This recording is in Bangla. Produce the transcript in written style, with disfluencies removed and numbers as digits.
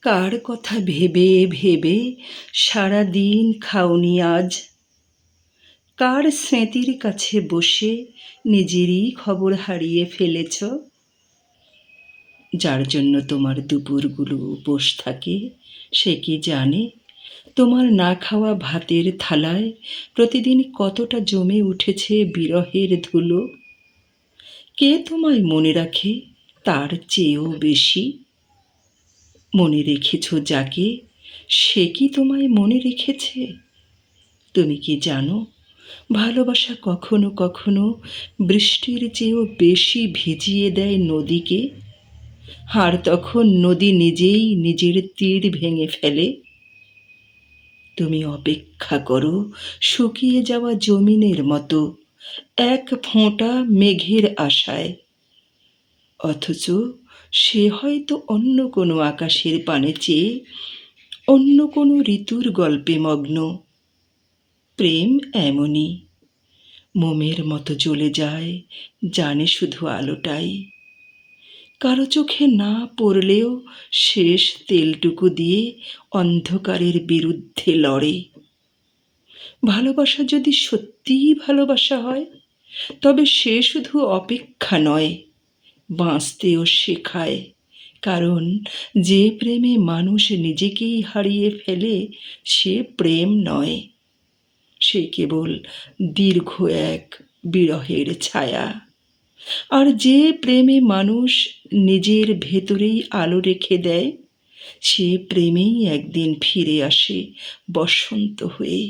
কার কথা ভেবে ভেবে সারা দিন খাওনি আজ? কার স্মৃতির কাছে বসে নিজেরই খবর হারিয়ে ফেলেছ? যার জন্য তোমার দুপুরগুলো উপোস থাকে, সে কি জানে তোমার না খাওয়া ভাতের থালায় প্রতিদিন কতটা জমে উঠেছে বিরহের ধুলো? কে তোমায় মনে রাখে তার চেয়েও বেশি? মনে রেখেছ যাকে, সে কি তোমায় মনে রেখেছে? তুমি কি জানো, ভালোবাসা কখনো কখনো বৃষ্টির চেয়েও বেশি ভিজিয়ে দেয় নদীকে, আর তখন নদী নিজেই নিজের তীর ভেঙে ফেলে। তুমি অপেক্ষা করো শুকিয়ে যাওয়া জমিনের মতো এক ফোঁটা মেঘের আশায়, অথচ সে হয়তো অন্য কোনো আকাশের পানে চেয়ে অন্য কোনো ঋতুর গল্পে মগ্ন। প্রেম এমনই, মোমের মতো জ্বলে যায়, জানে শুধু আলোটাই। কারো চোখে না পড়লেও শেষ তেলটুকু দিয়ে অন্ধকারের বিরুদ্ধে লড়ে। ভালোবাসা যদি সত্যিই ভালোবাসা হয়, তবে সে শুধু অপেক্ষা নয়, বাঁচতেও শেখায়। কারণ যে প্রেমে মানুষ নিজেকেই হারিয়ে ফেলে, সে প্রেম নয়, সে কেবল দীর্ঘ এক বিরহের ছায়া। আর যে প্রেমে মানুষ নিজের ভেতরেই আলো রেখে দেয়, সে প্রেমেই একদিন ফিরে আসে বসন্ত হয়ে।